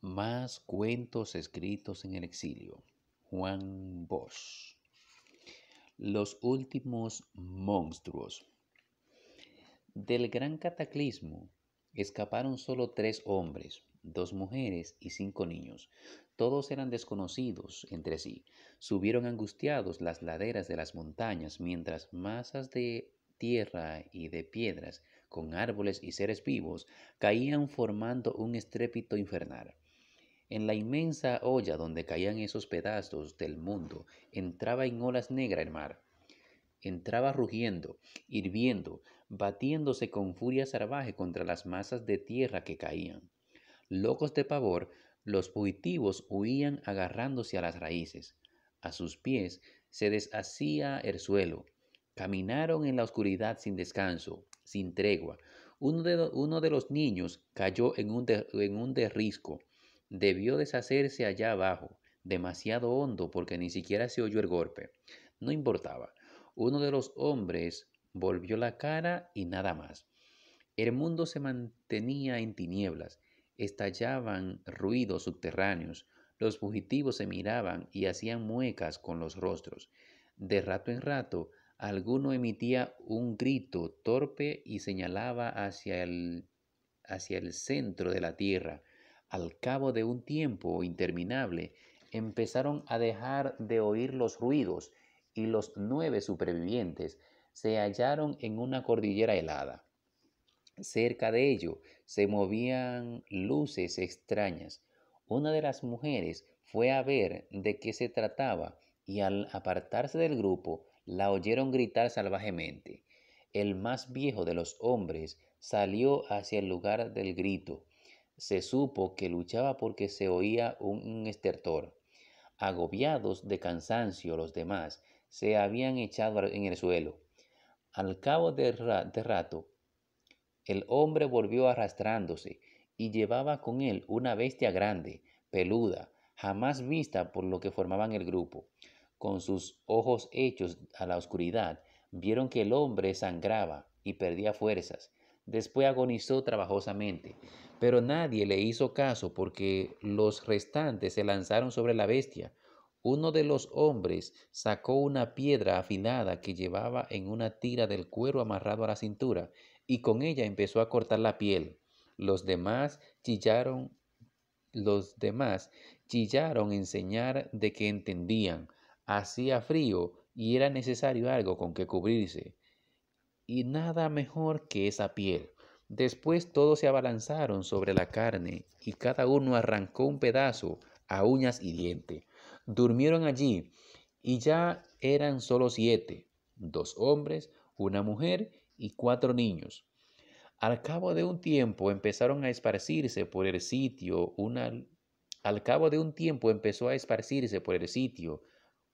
Más cuentos escritos en el exilio. Juan Bosch. Los últimos monstruos. Del gran cataclismo escaparon solo 3 hombres, 2 mujeres y 5 niños. Todos eran desconocidos entre sí. Subieron angustiados las laderas de las montañas mientras masas de tierra y de piedras, con árboles y seres vivos, caían formando un estrépito infernal. En la inmensa olla donde caían esos pedazos del mundo, entraba en olas negras el mar. Entraba rugiendo, hirviendo, batiéndose con furia salvaje contra las masas de tierra que caían. Locos de pavor, los fugitivos huían agarrándose a las raíces. A sus pies se deshacía el suelo. Caminaron en la oscuridad sin descanso, sin tregua. Uno de los niños cayó en un derrisco. Debió deshacerse allá abajo, demasiado hondo porque ni siquiera se oyó el golpe. No importaba. Uno de los hombres volvió la cara y nada más. El mundo se mantenía en tinieblas. Estallaban ruidos subterráneos. Los fugitivos se miraban y hacían muecas con los rostros. De rato en rato, alguno emitía un grito torpe y señalaba hacia el centro de la tierra. Al cabo de un tiempo interminable, empezaron a dejar de oír los ruidos y los 9 supervivientes se hallaron en una cordillera helada. Cerca de ello se movían luces extrañas. Una de las mujeres fue a ver de qué se trataba y al apartarse del grupo la oyeron gritar salvajemente. El más viejo de los hombres salió hacia el lugar del grito. Se supo que luchaba porque se oía un estertor. Agobiados de cansancio los demás se habían echado en el suelo. Al cabo de rato, el hombre volvió arrastrándose y llevaba con él una bestia grande, peluda, jamás vista por lo que formaban el grupo. Con sus ojos hechos a la oscuridad, vieron que el hombre sangraba y perdía fuerzas. Después agonizó trabajosamente, pero nadie le hizo caso porque los restantes se lanzaron sobre la bestia. Uno de los hombres sacó una piedra afilada que llevaba en una tira del cuero amarrado a la cintura y con ella empezó a cortar la piel. Los demás chillaron, los demás chillaron en señal de que entendían. Hacía frío y era necesario algo con que cubrirse. Y nada mejor que esa piel. Después todos se abalanzaron sobre la carne y cada uno arrancó un pedazo a uñas y dientes. Durmieron allí y ya eran solo 7, 2 hombres, una mujer y 4 niños. Al cabo de un tiempo empezaron a esparcirse por el sitio una Al cabo de un tiempo empezó a esparcirse por el sitio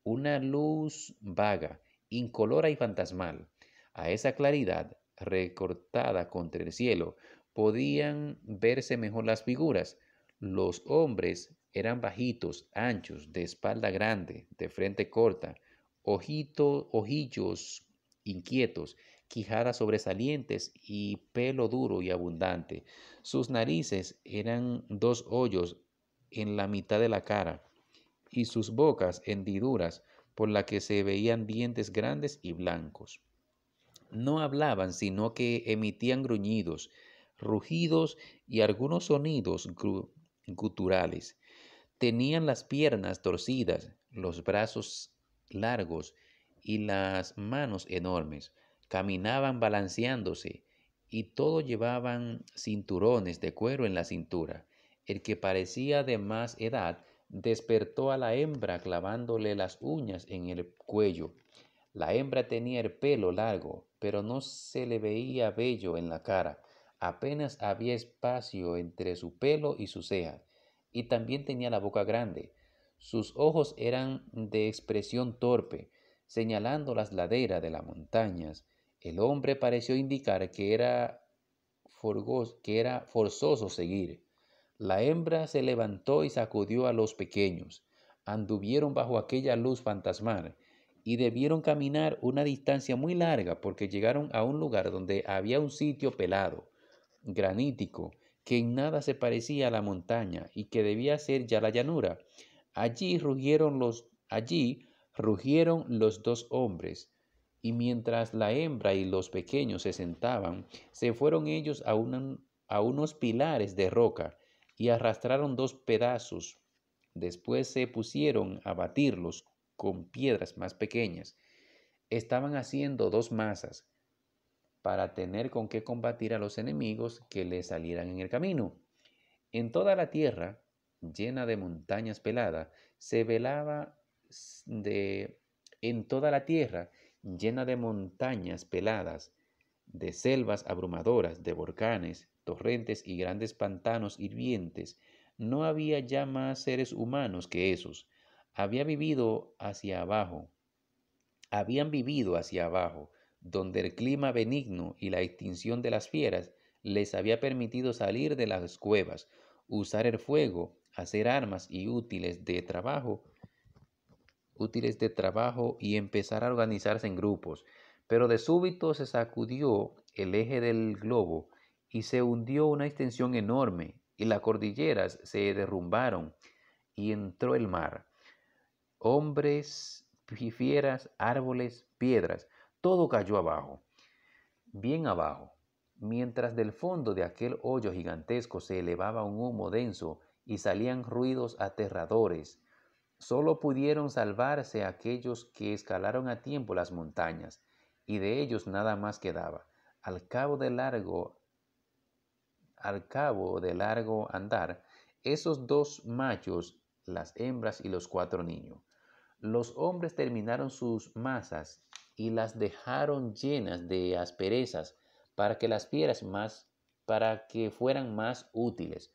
una luz vaga, incolora y fantasmal. A esa claridad, recortada contra el cielo, podían verse mejor las figuras. Los hombres eran bajitos, anchos, de espalda grande, de frente corta, ojillos inquietos, quijadas sobresalientes y pelo duro y abundante. Sus narices eran 2 hoyos en la mitad de la cara y sus bocas hendiduras por las que se veían dientes grandes y blancos. No hablaban, sino que emitían gruñidos, rugidos y algunos sonidos guturales. Tenían las piernas torcidas, los brazos largos y las manos enormes. Caminaban balanceándose y todos llevaban cinturones de cuero en la cintura. El que parecía de más edad despertó a la hembra clavándole las uñas en el cuello. La hembra tenía el pelo largo, pero no se le veía vello en la cara. Apenas había espacio entre su pelo y su ceja y también tenía la boca grande. Sus ojos eran de expresión torpe, señalando las laderas de las montañas. El hombre pareció indicar que era forzoso seguir. La hembra se levantó y sacudió a los pequeños. Anduvieron bajo aquella luz fantasmal y debieron caminar una distancia muy larga porque llegaron a un lugar donde había un sitio pelado, granítico, que en nada se parecía a la montaña y que debía ser ya la llanura. Allí rugieron los dos hombres, y mientras la hembra y los pequeños se sentaban, se fueron ellos a unos pilares de roca y arrastraron dos pedazos. Después se pusieron a batirlos con piedras más pequeñas. Estaban haciendo dos masas para tener con qué combatir a los enemigos que les salieran en el camino. En toda la tierra, llena de montañas peladas, se velaba de en toda la tierra, llena de montañas peladas, de selvas abrumadoras, de volcanes, torrentes y grandes pantanos hirvientes, no había ya más seres humanos que esos. Había vivido hacia abajo, Habían vivido hacia abajo, donde el clima benigno y la extinción de las fieras les había permitido salir de las cuevas, usar el fuego, hacer armas y útiles de trabajo y empezar a organizarse en grupos. Pero de súbito se sacudió el eje del globo y se hundió una extensión enorme, y las cordilleras se derrumbaron y entró el mar. Hombres, fieras, árboles, piedras, todo cayó abajo, bien abajo, mientras del fondo de aquel hoyo gigantesco se elevaba un humo denso y salían ruidos aterradores. Solo pudieron salvarse aquellos que escalaron a tiempo las montañas, y de ellos nada más quedaba. Al cabo de largo, al cabo de largo andar, esos dos machos, las hembras y los cuatro niños. Los hombres terminaron sus masas y las dejaron llenas de asperezas para que las fieras para que fueran más útiles.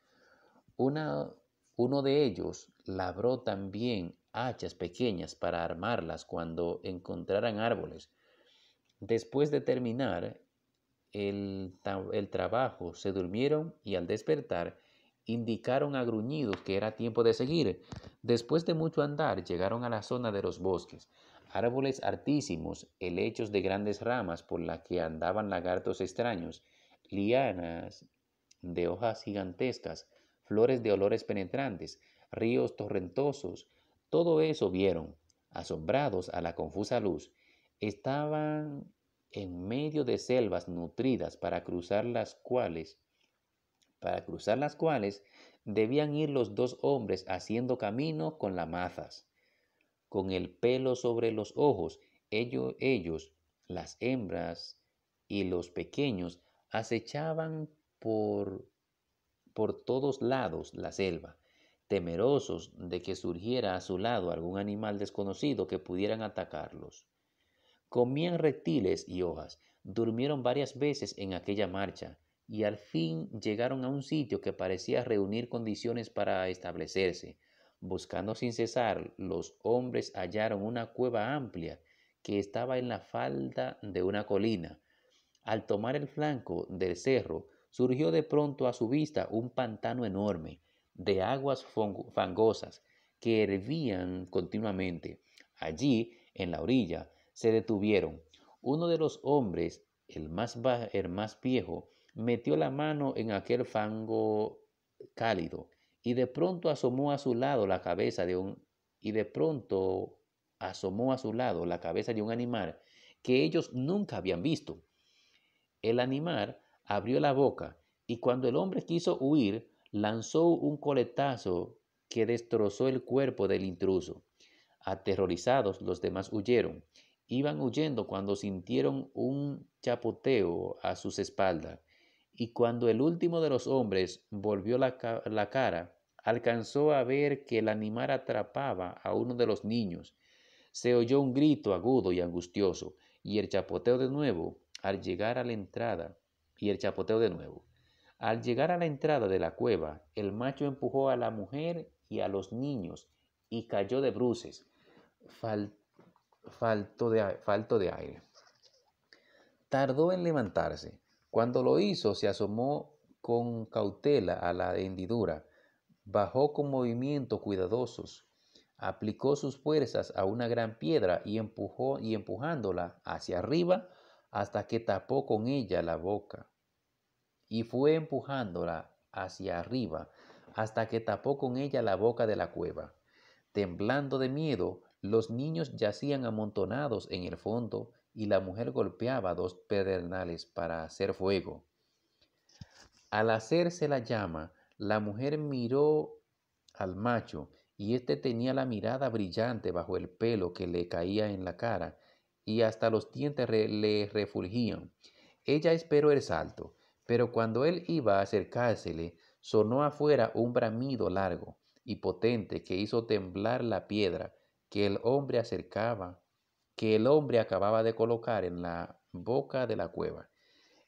Una- Uno de ellos labró también hachas pequeñas para armarlas cuando encontraran árboles. Después de terminar el trabajo, se durmieron y al despertar indicaron a gruñidos que era tiempo de seguir. Después de mucho andar, llegaron a la zona de los bosques, árboles altísimos, helechos de grandes ramas por las que andaban lagartos extraños, lianas de hojas gigantescas, flores de olores penetrantes, ríos torrentosos. Todo eso vieron, asombrados a la confusa luz. Estaban en medio de selvas nutridas para cruzar las cuales debían ir los dos hombres haciendo camino con las mazas, con el pelo sobre los ojos. Ellos, las hembras y los pequeños, acechaban por todos lados la selva, temerosos de que surgiera a su lado algún animal desconocido que pudieran atacarlos. Comían reptiles y hojas, durmieron varias veces en aquella marcha y al fin llegaron a un sitio que parecía reunir condiciones para establecerse. Buscando sin cesar, los hombres hallaron una cueva amplia que estaba en la falda de una colina. Al tomar el flanco del cerro, surgió de pronto a su vista un pantano enorme, de aguas fangosas, que hervían continuamente. Allí, en la orilla, se detuvieron. Uno de los hombres, el más viejo, metió la mano en aquel fango cálido y de pronto asomó a su lado la cabeza de un y de pronto asomó a su lado la cabeza de un animal que ellos nunca habían visto. El animal abrió la boca y cuando el hombre quiso huir, lanzó un coletazo que destrozó el cuerpo del intruso. Aterrorizados, los demás huyeron. Iban huyendo cuando sintieron un chapoteo a sus espaldas, y cuando el último de los hombres volvió la cara, alcanzó a ver que el animal atrapaba a uno de los niños. Se oyó un grito agudo y angustioso, y el chapoteo de nuevo al llegar a la entrada, y el chapoteo de nuevo. Al llegar a la entrada de la cueva, el macho empujó a la mujer y a los niños y cayó de bruces, fal- falto de aire. Tardó en levantarse. Cuando lo hizo, se asomó con cautela a la hendidura, bajó con movimientos cuidadosos, aplicó sus fuerzas a una gran piedra y empujándola hacia arriba hasta que tapó con ella la boca, y fue empujándola hacia arriba hasta que tapó con ella la boca de la cueva. Temblando de miedo, los niños yacían amontonados en el fondo y la mujer golpeaba dos pedernales para hacer fuego. Al hacerse la llama, la mujer miró al macho y éste tenía la mirada brillante bajo el pelo que le caía en la cara y hasta los dientes le refulgían. Ella esperó el salto, pero cuando él iba a acercársele, sonó afuera un bramido largo y potente que hizo temblar la piedra que el hombre acababa de colocar en la boca de la cueva.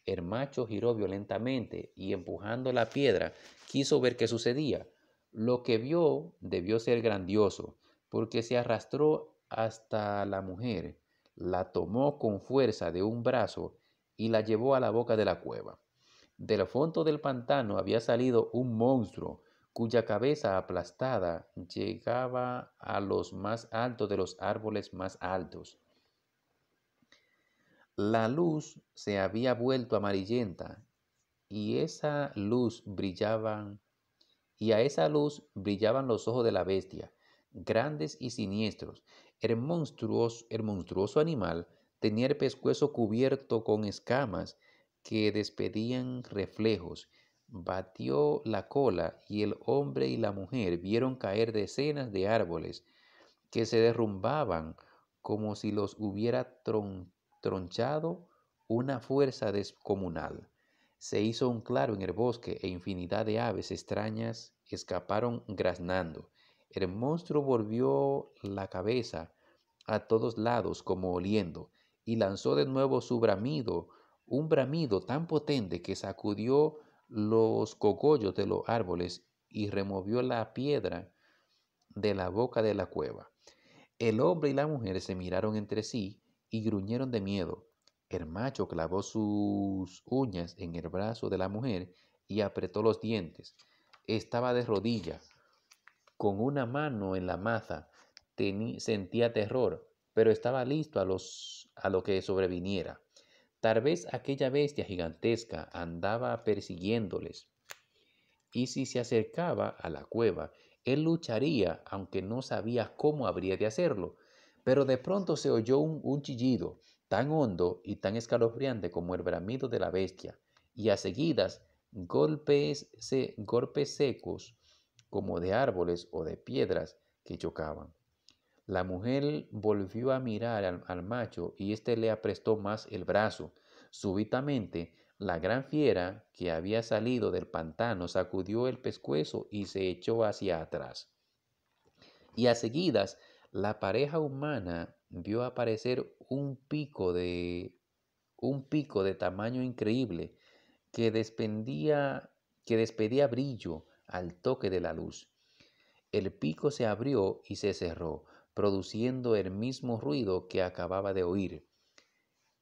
El macho giró violentamente y empujando la piedra quiso ver qué sucedía. Lo que vio debió ser grandioso, porque se arrastró hasta la mujer, la tomó con fuerza de un brazo y la llevó a la boca de la cueva. Del fondo del pantano había salido un monstruo cuya cabeza aplastada llegaba a los más altos de los árboles más altos. La luz se había vuelto amarillenta y esa luz brillaban y a esa luz brillaban los ojos de la bestia, grandes y siniestros. El monstruoso animal tenía el pescuezo cubierto con escamas que despedían reflejos. Batió la cola y el hombre y la mujer vieron caer decenas de árboles que se derrumbaban como si los hubiera tronchado una fuerza descomunal. Se hizo un claro en el bosque e infinidad de aves extrañas escaparon graznando. El monstruo volvió la cabeza a todos lados como oliendo y lanzó de nuevo su bramido, un bramido tan potente que sacudió los cogollos de los árboles y removió la piedra de la boca de la cueva. El hombre y la mujer se miraron entre sí y gruñeron de miedo. El macho clavó sus uñas en el brazo de la mujer y apretó los dientes. Estaba de rodillas, con una mano en la maza. Sentía terror, pero estaba listo a lo que sobreviniera. Tal vez aquella bestia gigantesca andaba persiguiéndoles y si se acercaba a la cueva, él lucharía, aunque no sabía cómo habría de hacerlo. Pero de pronto se oyó un chillido tan hondo y tan escalofriante como el bramido de la bestia, y a seguidas golpes secos como de árboles o de piedras que chocaban. La mujer volvió a mirar al macho y éste le aprestó más el brazo. Súbitamente, la gran fiera que había salido del pantano sacudió el pescuezo y se echó hacia atrás. Y a seguidas, la pareja humana vio aparecer un pico de tamaño increíble que despedía brillo al toque de la luz. El pico se abrió y se cerró, produciendo el mismo ruido que acababa de oír.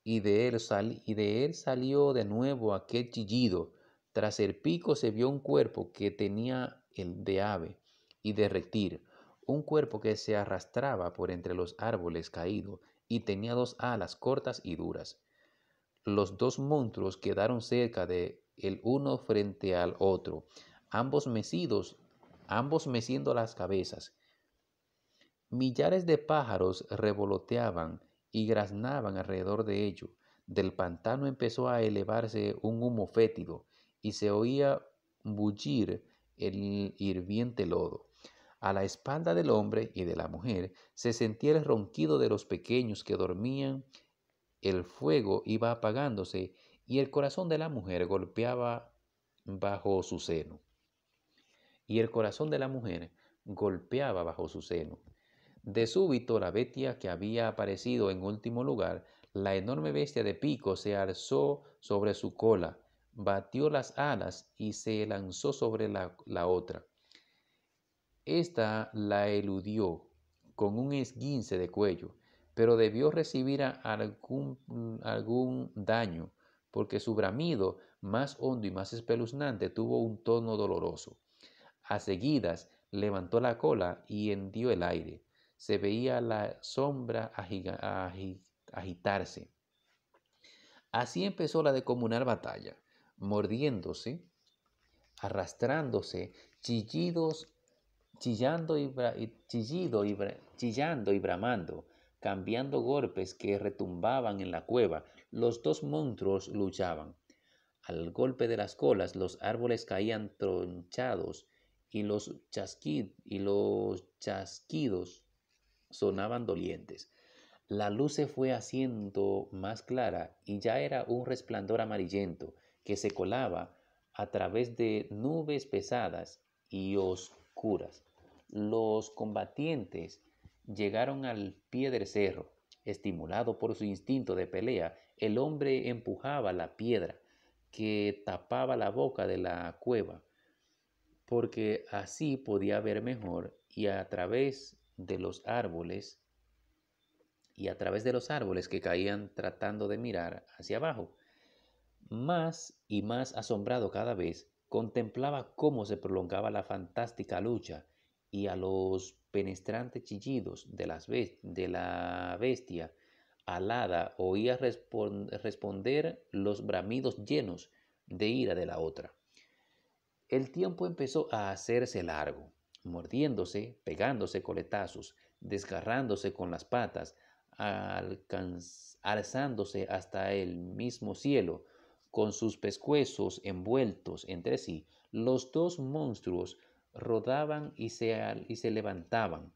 Y de él salió de nuevo aquel chillido. Tras el pico se vio un cuerpo que tenía el de ave y de reptil, un cuerpo que se arrastraba por entre los árboles caídos y tenía dos alas cortas y duras. Los dos monstruos quedaron cerca de el uno frente al otro, ambos meciendo las cabezas. Millares de pájaros revoloteaban y graznaban alrededor de ellos. Del pantano empezó a elevarse un humo fétido y se oía bullir el hirviente lodo. A la espalda del hombre y de la mujer se sentía el ronquido de los pequeños que dormían. El fuego iba apagándose y el corazón de la mujer golpeaba bajo su seno. Y el corazón de la mujer golpeaba bajo su seno. De súbito la bestia que había aparecido en último lugar, la enorme bestia de pico, se alzó sobre su cola, batió las alas y se lanzó sobre la otra. Esta la eludió con un esguince de cuello, pero debió recibir algún daño, porque su bramido, más hondo y más espeluznante, tuvo un tono doloroso. A seguidas levantó la cola y hendió el aire. Se veía la sombra agitarse. Así empezó la descomunal batalla, mordiéndose arrastrándose, chillidos, chillando y bramando, cambiando golpes que retumbaban en la cueva. Los dos monstruos luchaban. Al golpe de las colas, los árboles caían tronchados y los chasquidos sonaban dolientes. La luz se fue haciendo más clara y ya era un resplandor amarillento que se colaba a través de nubes pesadas y oscuras. Los combatientes llegaron al pie del cerro. Estimulado por su instinto de pelea, el hombre empujaba la piedra que tapaba la boca de la cueva, porque así podía ver mejor y a través de los árboles que caían tratando de mirar hacia abajo. Más y más asombrado cada vez, contemplaba cómo se prolongaba la fantástica lucha y a los penetrantes chillidos de la bestia alada oía responder los bramidos llenos de ira de la otra. El tiempo empezó a hacerse largo, mordiéndose, pegándose coletazos, desgarrándose con las patas, alzándose hasta el mismo cielo, con sus pescuezos envueltos entre sí. Los dos monstruos rodaban y se levantaban,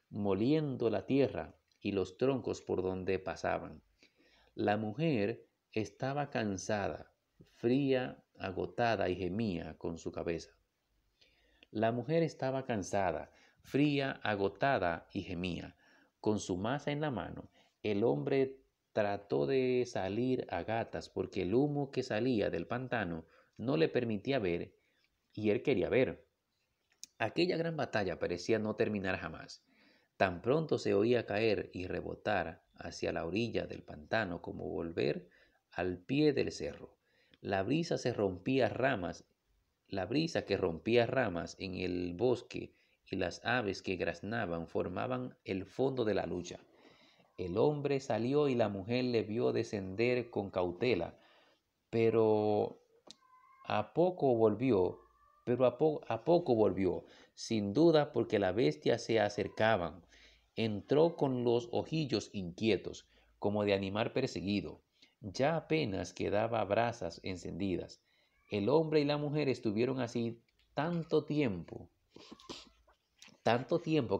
moliendo la tierra y los troncos por donde pasaban. La mujer estaba cansada, fría, agotada y gemía con su cabeza. La mujer estaba cansada, fría, agotada y gemía. Con su masa en la mano, el hombre trató de salir a gatas porque el humo que salía del pantano no le permitía ver y él quería ver. Aquella gran batalla parecía no terminar jamás. Tan pronto se oía caer y rebotar hacia la orilla del pantano como volver al pie del cerro. La brisa se rompía ramas, la brisa que rompía ramas en el bosque y las aves que graznaban formaban el fondo de la lucha. El hombre salió y la mujer le vio descender con cautela, pero a poco volvió, a poco volvió, sin duda porque la bestia se acercaban. Entró con los ojillos inquietos, como de animal perseguido. Ya apenas quedaba brasas encendidas. El hombre y la mujer estuvieron así tanto tiempo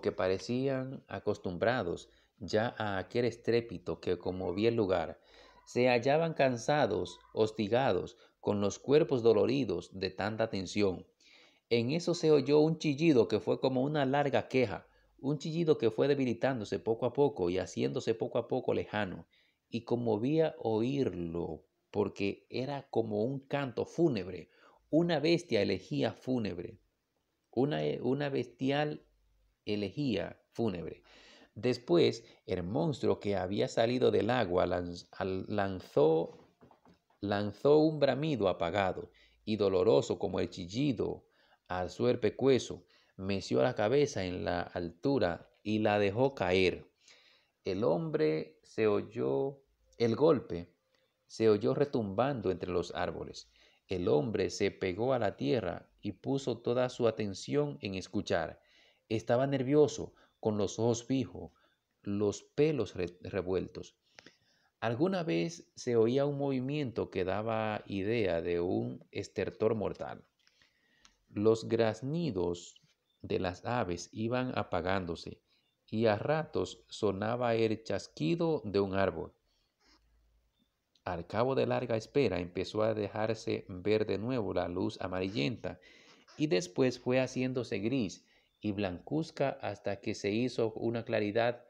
que parecían acostumbrados ya a aquel estrépito que conmovía el lugar. Se hallaban cansados, hostigados, con los cuerpos doloridos de tanta tensión. En eso se oyó un chillido que fue como una larga queja, un chillido que fue debilitándose poco a poco y haciéndose poco a poco lejano, y conmovía oírlo, porque era como un canto fúnebre, una bestia elegía fúnebre, una bestial elegía fúnebre. Después, el monstruo que había salido del agua lanzó un bramido apagado y doloroso como el chillido, alzó el pecueso, meció la cabeza en la altura y la dejó caer. El hombre se oyó, el golpe se oyó retumbando entre los árboles. El hombre se pegó a la tierra y puso toda su atención en escuchar. Estaba nervioso, con los ojos fijos, los pelos revueltos. Alguna vez se oía un movimiento que daba idea de un estertor mortal. Los graznidos de las aves iban apagándose y a ratos sonaba el chasquido de un árbol. Al cabo de larga espera empezó a dejarse ver de nuevo la luz amarillenta y después fue haciéndose gris y blancuzca hasta que se hizo una claridad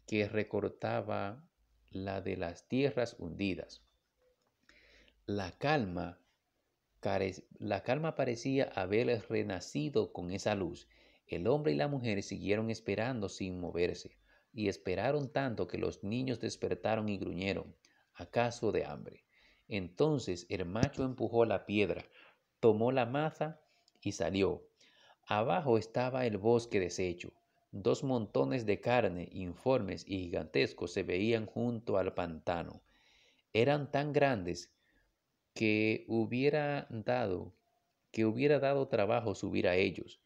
que recortaba la de las tierras hundidas. La calma, la calma parecía haber renacido con esa luz. El hombre y la mujer siguieron esperando sin moverse, y esperaron tanto que los niños despertaron y gruñeron, acaso de hambre. Entonces el macho empujó la piedra, tomó la maza y salió. Abajo estaba el bosque deshecho. Dos montones de carne informes y gigantescos se veían junto al pantano. Eran tan grandes que hubiera dado que hubiera dado trabajo subir a ellos.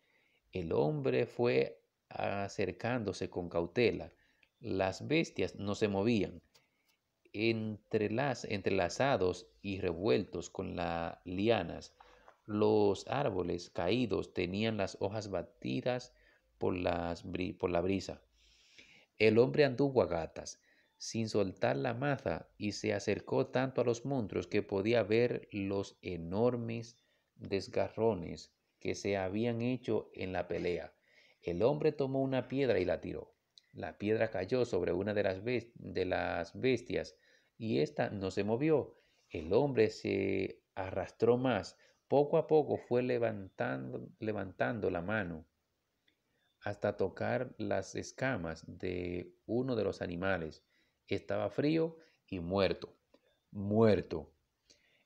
El hombre fue acercándose con cautela. Las bestias no se movían. Entrelazados y revueltos con las lianas, los árboles caídos tenían las hojas batidas por la brisa. El hombre anduvo a gatas, sin soltar la maza, y se acercó tanto a los monstruos que podía ver los enormes desgarrones que se habían hecho en la pelea. El hombre tomó una piedra y la tiró. La piedra cayó sobre una de las bestias y ésta no se movió. El hombre se arrastró más. Poco a poco fue levantando la mano hasta tocar las escamas de uno de los animales. Estaba frío y muerto. Muerto.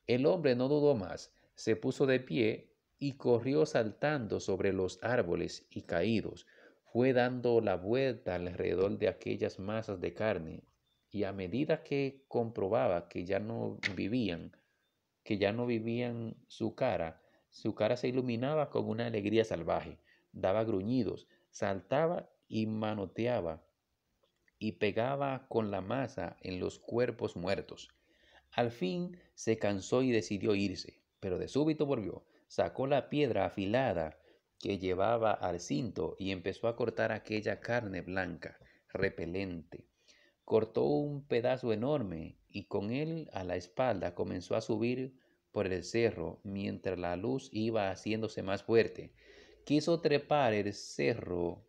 El hombre no dudó más, se puso de pie y corrió saltando sobre los árboles y caídos. Fue dando la vuelta alrededor de aquellas masas de carne, y a medida que comprobaba que ya no vivían su cara se iluminaba con una alegría salvaje. Daba gruñidos, saltaba y manoteaba y pegaba con la masa en los cuerpos muertos. Al fin se cansó y decidió irse, pero de súbito volvió, sacó la piedra afilada que llevaba al cinto y empezó a cortar aquella carne blanca, repelente. Cortó un pedazo enorme y con él a la espalda comenzó a subir por el cerro mientras la luz iba haciéndose más fuerte. Quiso trepar el cerro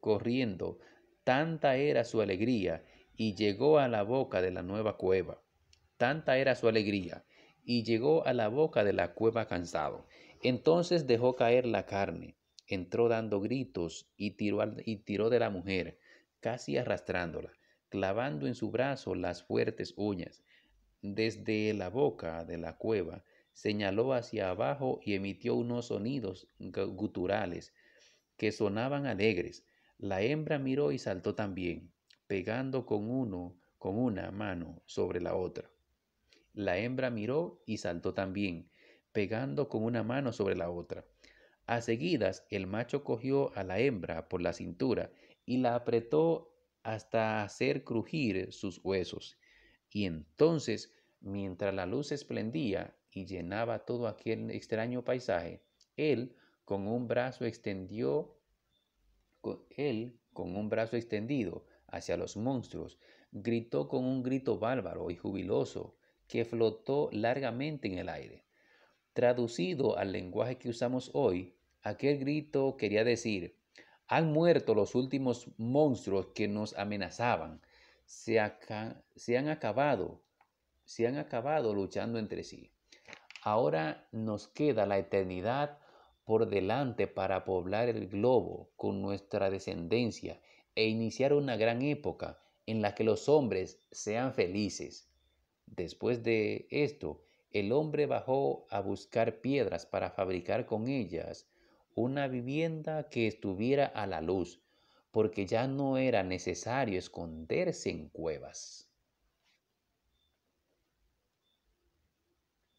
corriendo, tanta era su alegría, y llegó a la boca de la nueva cueva. Tanta era su alegría, y llegó a la boca de la cueva cansado. Entonces dejó caer la carne, entró dando gritos y tiró de la mujer, casi arrastrándola, clavando en su brazo las fuertes uñas. Desde la boca de la cueva señaló hacia abajo y emitió unos sonidos guturales que sonaban alegres. La hembra miró y saltó también, pegando con una mano sobre la otra. La hembra miró y saltó también, pegando con una mano sobre la otra. A seguidas, el macho cogió a la hembra por la cintura y la apretó hasta hacer crujir sus huesos. Y entonces, mientras la luz esplendía y llenaba todo aquel extraño paisaje, él con un brazo extendió, con un brazo extendido hacia los monstruos, gritó con un grito bárbaro y jubiloso que flotó largamente en el aire. Traducido al lenguaje que usamos hoy, aquel grito quería decir: han muerto los últimos monstruos que nos amenazaban. Se han acabado, se han acabado luchando entre sí. Ahora nos queda la eternidad por delante para poblar el globo con nuestra descendencia e iniciar una gran época en la que los hombres sean felices. Después de esto, el hombre bajó a buscar piedras para fabricar con ellas una vivienda que estuviera a la luz, porque ya no era necesario esconderse en cuevas.